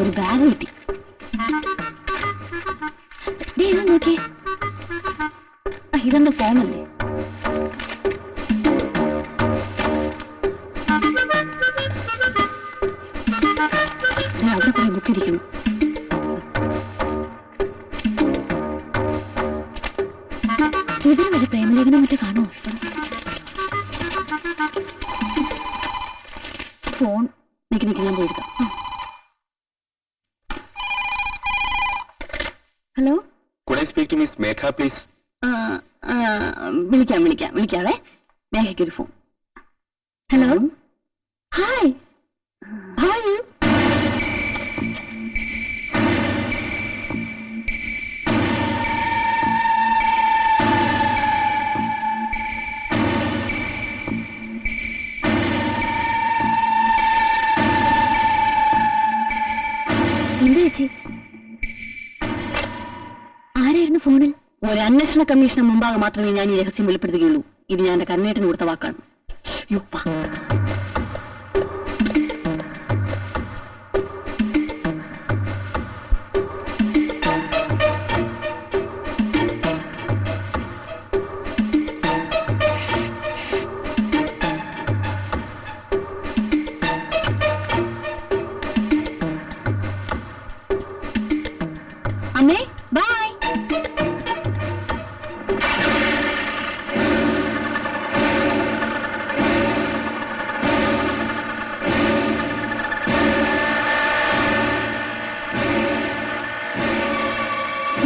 ഒരു ബാഗ് കിട്ടി. ഇത് നോക്കി, ഇതെന്താ ഫോമല്ലേ? അവിടെ കുറെ ബുക്ക് ഇരിക്കുന്നു. ഇതിന് വരെ പ്രേമലേഖനം മറ്റേ കാണുമോ? ഫോൺ നിക്ക് ഞാൻ പോയിരിക്കാം. Hello, could I speak to Miss Megha please? വിളിക്കാവേ. മേഘയ്ക്ക് ഒരു phone. Hello, hi, how are you? എന്താ ചേച്ചി? ആരായിരുന്നു ഫോണിൽ? ഒരു അന്വേഷണ കമ്മീഷന് മുമ്പാകെ മാത്രമേ ഞാൻ ഈ രഹസ്യം വെളിപ്പെടുത്തുകയുള്ളൂ. ഇത് ഞാൻ എന്റെ കണ്ണേട്ടിന് കൊടുത്ത വാക്കാണ്. അമ്മേ, ബൈ.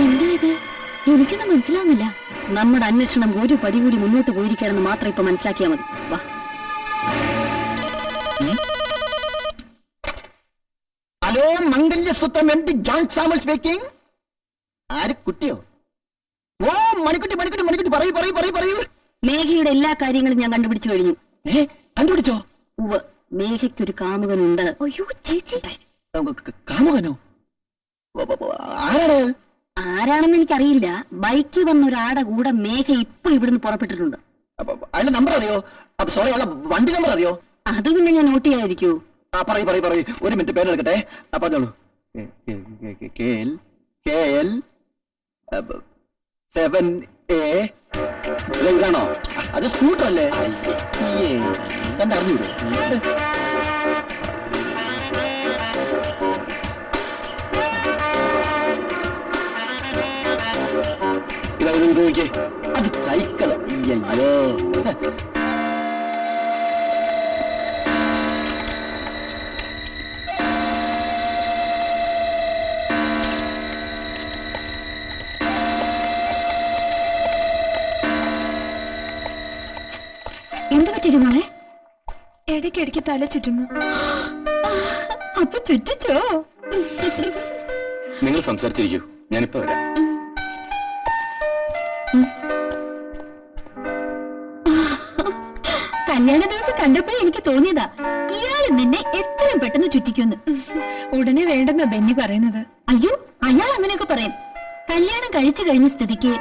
എന്താ ഇത്? എനിക്കൊന്നും മനസ്സിലാവുന്നില്ല. നമ്മുടെ അന്വേഷണം ഒരു പടി കൂടി മുന്നോട്ട് പോയിരിക്കുകയാണെന്ന് മാത്രം ഇപ്പൊ മനസ്സിലാക്കിയാൽ മതി. വാ. Hello, Mangalyasutram M D John Samuel speaking. ആര്, കുട്ടിയോ? ഓ, മണിക്കുട്ടി മണിക്കുട്ടി മണിക്കുട്ടി, പറയൂ പറയൂ പറയൂ പറയൂ. മേഘയുടെ എല്ലാ കാര്യങ്ങളും ഞാൻ കണ്ടുപിടിച്ചു കഴിഞ്ഞു. കണ്ടുപിടിച്ചോ? ഉവ്വ്, മേഘയ്ക്കൊരു കാമുകനുണ്ട്. അയ്യോ ചേച്ചി, കാമുകനോ? ആരാണ്? ആരാണെന്ന് എനിക്കറിയില്ല. ബൈക്കിൽ വന്ന ഒരാടെ കൂടെ മേഘ ഇപ്പൊ ഇവിടുന്ന് പുറപ്പെട്ടിട്ടുണ്ട്. അയാളുടെ നമ്പർ അറിയോ? സോറി, അയാളെ വണ്ടി നമ്പർ അറിയോ? അത് പിന്നെ ഞാൻ നോട്ട് ചെയ്യാതിരിക്കൂ. പറയൂ പറയൂ പറയൂ, ഒരു മിനിറ്റ് പേരെടുക്കട്ടെ. പറഞ്ഞോളൂ. KL 7A. ഇതാണോ? അത് സ്കൂട്ടർ അല്ലേ? കണ്ട അറിഞ്ഞൂടെ? ഇതാ നോക്കിയേ, അത് സൈക്കിള്. അയ്യോ, എന്ത് പറ്റിയ മോളെ? ഇടയ്ക്കിടയ്ക്ക് തല ചുറ്റുന്നു. അപ്പൊ ചുറ്റിച്ചോ? നിങ്ങൾ സംസാരിച്ചിരിക്കൂ, ഞാനിപ്പോ വരാം. കല്യാണ ദിവസം കണ്ടപ്പോഴേ എനിക്ക് തോന്നിയതാ ഇയാൾ നിന്നെ എത്രയും പെട്ടെന്ന് ചുറ്റിക്കുന്ന്. ഉടനെ വേണ്ടെന്നാ ബെന്നി പറയുന്നത്. അയ്യോ, അയാൾ അങ്ങനെയൊക്കെ പറയും. കല്യാണം കഴിച്ചു കഴിഞ്ഞ സ്ഥിതിക്ക്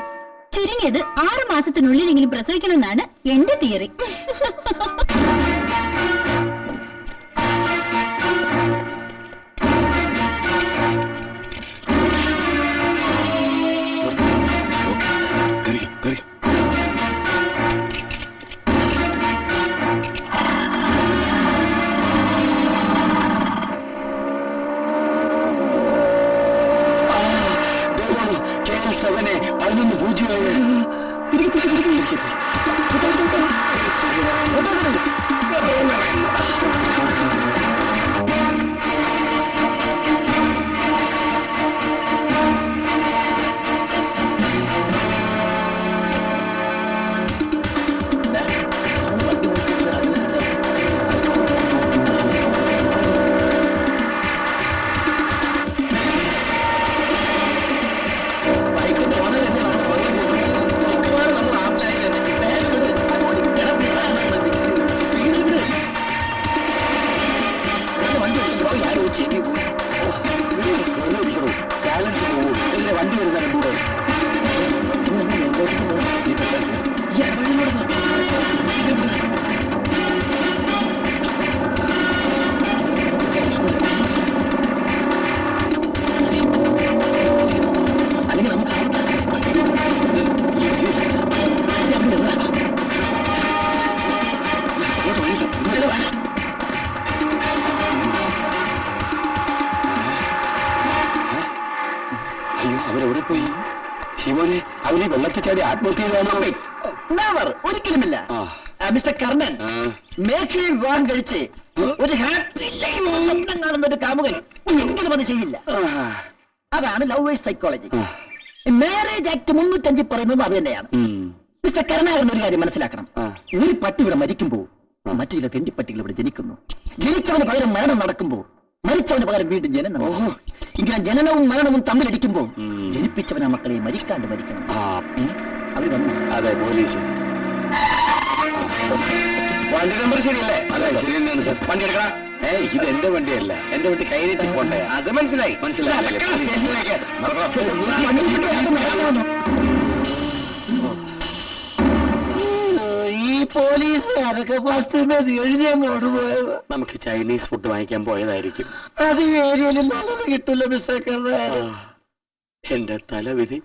ചുരുങ്ങിയത് 6 മാസത്തിനുള്ളിലെങ്കിലും പ്രസവിക്കണമെന്നാണ് എന്റെ തിയറി. KL 1107. അവന് വെള്ളത്തിൽ ചാടി ആത്മഹത്യ ചെയ്താണോ? Never. ഒരിക്കലുമില്ല. മിസ്റ്റർ കർണൻ, മേഘയെ വിവാഹം കഴിച്ച് ഒരു ഹാപ്പി ലൈഫ് സ്വപ്നം കാണുന്ന ഒരു കാമുകൻ ഒരിക്കലും അത് ചെയ്യില്ല. അതാണ് ലവേഴ്സ് സൈക്കോളജി. മാരേജ് ആക്ട് 305 പറയുന്നത് അത് തന്നെയാണ്. മിസ്റ്റർ കരുണാകരൻ ഒരു കാര്യം മനസ്സിലാക്കണം. ഒരു പട്ടി ഇവിടെ മരിക്കുമ്പോ മറ്റു ചില തെണ്ടിപ്പട്ടികൾ ഇവിടെ ജനിക്കുന്നു. ജനിച്ചവന് പകരം മരണം നടക്കുമ്പോ മരിച്ചവന് പകരം വീണ്ടും ജനനം. ഇങ്ങനെ ജനനവും മരണവും തമ്മിലടിക്കുമ്പോ ജനിപ്പിച്ചവൻ ആ മക്കളെ മരിക്കാണ്ട് മരിക്കണം. അവർ വന്നു. അതെ, പോലീസ്. വണ്ടി നമ്പർ ശരിയല്ലേ? അതെ, ശരി തന്നെയാണ് സാർ. വണ്ടി എടുക്കണം. ഇത് എന്റെ വണ്ടിയല്ല, എന്റെ വണ്ടി കൈനീട്ടി പോണ്ടേ. അത് മനസ്സിലായി. സ്റ്റേഷനിലേക്ക് ഈ പോലീസുകാരൊക്കെ ഫസ്റ്റ് എഴുതിയങ്ങോട്ട് പോയത്. നമുക്ക് ചൈനീസ് ഫുഡ് വാങ്ങിക്കാൻ പോയതായിരിക്കും. അത് ഈ ഏരിയയിൽ നല്ലത് കിട്ടില്ല മിസ്റ്റർ. എന്റെ തലവിധി.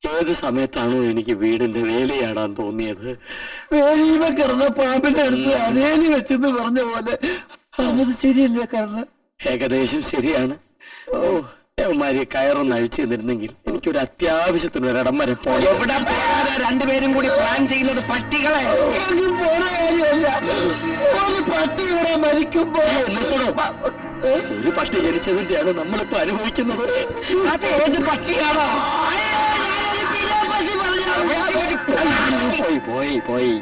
ഏത് സമയത്താണോ എനിക്ക് വീടിന്റെ വേലയാടാൻ തോന്നിയത്? വേലിയുമ കിടന്ന പാമ്പിന്റെ അടുത്ത് അതേലി വെച്ചെന്ന് പറഞ്ഞ പോലെ അത് ശരിയല്ലേ? കാരണം ഏകദേശം ശരിയാണ്. യവന്മാരി കയറൊന്ന് അഴിച്ചു തന്നിരുന്നെങ്കിൽ എനിക്കൊരു അത്യാവശ്യത്തിന് ഒരിടം വരെ പോയി. എവിടെ പോകാതെ രണ്ടുപേരും കൂടി പ്ലാൻ ചെയ്യുന്നത് പട്ടികളെ പോണ കാര്യമല്ല. ഒരു പട്ടി ഇവിടെ മരിക്കുമ്പോ ഒരു പട്ടി ജനിച്ചതിന്റെയാണ് നമ്മളിപ്പോ അനുഭവിക്കുന്നത്. അത് ഏത് പട്ടിയാണോ? പോയി പോയി പോയി.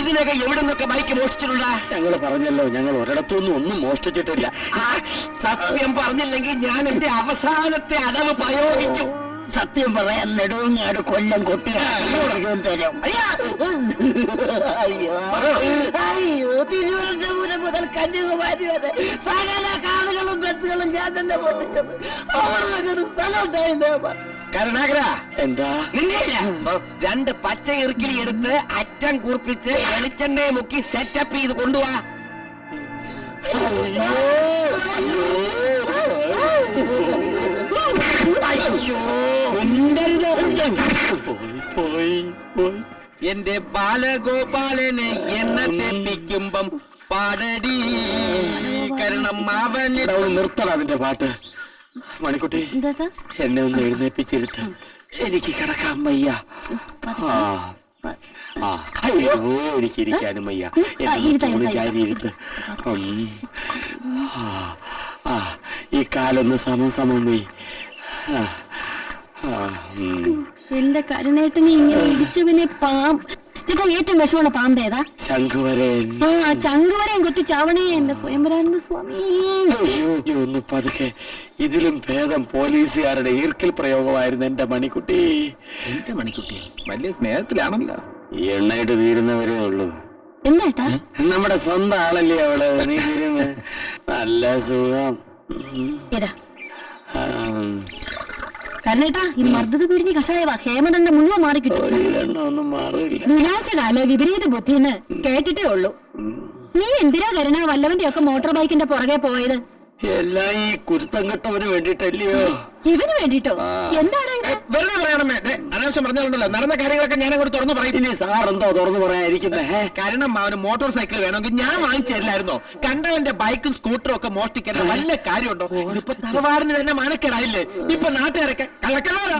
ഇതിനൊക്കെ എവിടെ നിന്നൊക്കെ ബൈക്ക് മോഷ്ടിച്ചിട്ടുണ്ടാ? ഞങ്ങൾ പറഞ്ഞല്ലോ, ഞങ്ങൾ ഒരിടത്തൊന്നും ഒന്നും മോഷ്ടിച്ചിട്ടില്ല. സത്യം പറഞ്ഞില്ലെങ്കിൽ ഞാൻ എന്റെ അവസാനത്തെ അടവ് പ്രയോഗിക്കും. സത്യം പറയാൻ നെടുങ്ങാട് കൊല്ലം കൊട്ടുകാരും തരും. അയ്യോ അയ്യോ, തിരുവനന്തപുരം മുതൽ കന്യാകുമാരി വരെ സകല കാറുകളും ബസ്സുകളും ഞാൻ തന്നെ പൊട്ടിച്ചത്. അവിടെ സ്ഥലം ഉണ്ടായില്ലേ? കരുണാകര, എന്താ? രണ്ട് പച്ച ഇറുക്കിലി എടുത്ത് അറ്റം കൂർപ്പിച്ച് വെളിച്ചെണ്ണയെ മുക്കി സെറ്റപ്പ് ചെയ്ത് കൊണ്ടുപോവാ. അയ്യോ, പോയി പോയി. എന്റെ ബാലഗോപാലനെ എന്നെ തെറ്റിക്കുമ്പം പാടടി കാരണം അവന്. നിർത്തണം അതിന്റെ പാട്ട്. മണിക്കുട്ടി, എന്നെ ഒന്ന് എഴുന്നേപ്പിച്ചിരുത്ത്. എനിക്ക് കിടക്കാൻ വയ്യ. അയ്യോ, എനിക്ക് ഇരിക്കാനും വയ്യ. ഇരുത്ത്. ഈ കാലൊന്ന് സമം പോയി. എന്റെ കരുണേട്ടനെ ഇങ്ങനെ ഇടിച്ചവനെ ചേട്ടാ ഏറ്റവും വിഷമുള്ള പാമ്പേതാ? ശംഖുവരൻ. ചങ്കുവരെയും കൊത്തി ചാവണേ എന്റെ സ്വയംവരാനന്ദ സ്വാമി. ഒന്ന് പതുക്കെ. ഇതിലും ഭേദം പോലീസുകാരുടെ ഈർക്കിൽ പ്രയോഗമായിരുന്നു എന്റെ മണിക്കുട്ടി. എന്റെ മണിക്കുട്ടി വലിയ സ്നേഹത്തിലാണല്ലോ. ഈ എണ്ണയിട്ട് തീരുന്നവരേ ഉള്ളൂ. എന്താ? നമ്മുടെ സ്വന്തം ആളല്ലേ അവള്. നീ തീരുന്ന നല്ല സുഖം. ഏതാ കരുണേട്ടാ? ഈ മർദ്ദത പിരിഞ്ഞ് കഷായവാ ഹേമദണ്ഡ മുഴുവൻ മാറി കിട്ടും. ഒന്നും മാറില്ല. വിനാശകാല വിപരീത ബുദ്ധിന്ന് കേട്ടിട്ടേ ഉള്ളൂ. നീ എന്തിനാ കരുണ വല്ലവന്റെ ഒക്കെ മോട്ടോർ ബൈക്കിന്റെ പുറകെ പോയത്? എല്ലാം ഈ കുരുത്തം കെട്ടവന് വേണ്ടിട്ടല്ലയോ? ഇവന് വേണ്ടിട്ടോ? എന്താണ് വെറുതെ പറയണമേ. അനാവശ്യം പറഞ്ഞാലുണ്ടല്ലോ, നടന്ന കാര്യങ്ങളൊക്കെ ഞാൻ അങ്ങോട്ട് തുറന്നു പറയും. ഇനി സാറെന്തോ തുറന്നു പറയാതിരിക്കുന്നേ? കാരണം അവന് മോട്ടോർ സൈക്കിൾ വേണമെങ്കിൽ ഞാൻ വാങ്ങിച്ചു തരില്ലായിരുന്നോ? കണ്ടവന്റെ ബൈക്കും സ്കൂട്ടറും ഒക്കെ മോഷ്ടിക്കാൻ വല്ല കാര്യമുണ്ടോ? ഇപ്പൊ തറവാടിന് തന്നെ മാനക്കേടായില്ലേ? ഇപ്പൊ നാട്ടുകാരൊക്കെ കള്ളക്കള്ളാരാ.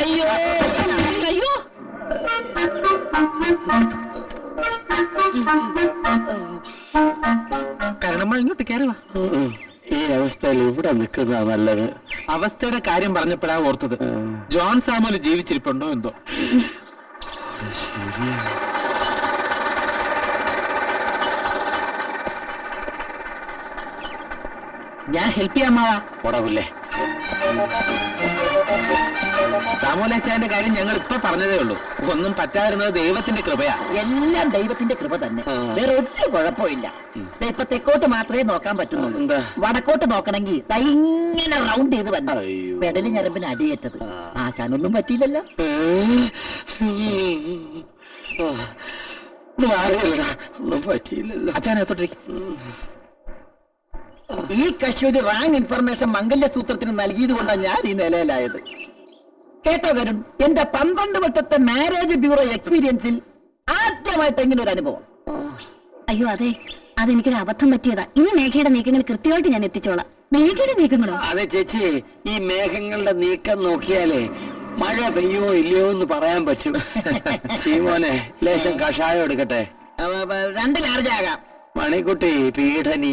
അയ്യോ അയ്യോ. കാരണം ഇങ്ങോട്ട് കയറുവാ. ഈ അവസ്ഥയിൽ ഇവിടെ നിൽക്കുന്നതാ നല്ലത്. അവസ്ഥയുടെ കാര്യം പറഞ്ഞപ്പോഴാ ഓർത്തത്, ജോൺ സാമുവൽ ജീവിച്ചിരിപ്പുണ്ടോ എന്തോ. ഞാൻ ഹെൽപ്പ് ചെയ്യാമാവാ. ഉടവില്ലേ? സാമൂലച്ചാന്റെ കാര്യം ഞങ്ങൾ ഇപ്പൊ പറഞ്ഞതേ ഉള്ളൂ. ഒന്നും പറ്റാതിരുന്നത് ദൈവത്തിന്റെ കൃപയാ. എല്ലാം ദൈവത്തിന്റെ കൃപ തന്നെ, വേറെ ഒരു കുഴപ്പമില്ല. ഇപ്പൊ തെക്കോട്ട് മാത്രമേ നോക്കാൻ പറ്റുന്നുള്ളൂ. വടക്കോട്ട് നോക്കണമെങ്കിൽ ഇങ്ങനെ റൗണ്ട് ചെയ്ത് വന്നു. പെടലി ഞരമ്പിന് അടിയേറ്റത്. ആശാനൊന്നും പറ്റിയില്ലല്ലോ. ഒന്നും പറ്റിയില്ലല്ലോ. അച്ഛനകത്തോട്ടേക്ക്. ഈ കക്ഷി ഒരു റാങ് ഇൻഫർമേഷൻ മംഗല്യസൂത്രത്തിന് നൽകിയത് കൊണ്ടാണ് ഞാൻ ഈ നിലയിലായത്. കേട്ടോ വരും, എന്റെ 12 വർഷത്തെ മാരേജ് ബ്യൂറോ എക്സ്പീരിയൻസിൽ ആദ്യമായിട്ട് ഇങ്ങനെ ഒരു അനുഭവം. അയ്യോ അതെ, അതെനിക്കൊരു അബദ്ധം പറ്റിയതാ. ഇനി മേഘയുടെ നീക്കങ്ങൾ കൃത്യമായിട്ട് ഞാൻ എത്തിച്ചോളാം. മേഘയുടെ നീക്കങ്ങളോ? അതെ ചേച്ചി, ഈ മേഘങ്ങളുടെ നീക്കം നോക്കിയാലേ മഴ പെയ്യോ ഇല്ലയോ എന്ന് പറയാൻ പറ്റും. ശീമോനെ ലേശം കഷായം എടുക്കട്ടെ. 2 ലാർജ് ആകാം. മണിക്കുട്ടി പീഡനി.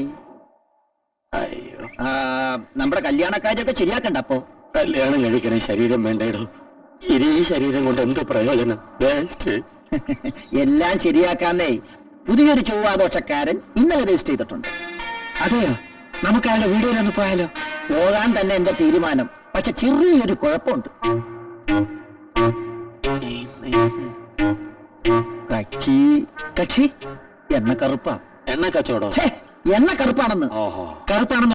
അയ്യോ, നമ്മുടെ കല്യാണക്കാരൊക്കെ ശരിയാക്കണ്ട അപ്പോ. കല്യാണം കഴിക്കണ ശരീരം വേണ്ടേടോ. ഇനി ഈ ശരീരം കൊണ്ട് എന്ത് പ്രയോജനം? വേസ്റ്റ്. എല്ലാം ശരിയാക്കാന്നേ പുതിയൊരു ചൊവ്വാദോഷക്കാരൻ ഇന്നലെ രജിസ്റ്റർ ചെയ്തിട്ടുണ്ട്. അതെയോ? നമുക്ക് അയാളുടെ വീഡിയോയിലൊന്ന് പോയാലോ? പോകാൻ തന്നെ എന്റെ തീരുമാനം. പക്ഷെ ചെറിയൊരു കുഴപ്പമുണ്ട്. കക്ഷി എണ്ണ കറുപ്പാ. എണ്ണ കച്ചവടം. എണ്ണ കറുപ്പാണെന്ന്. ഓഹോ. കറുപ്പാണെന്ന്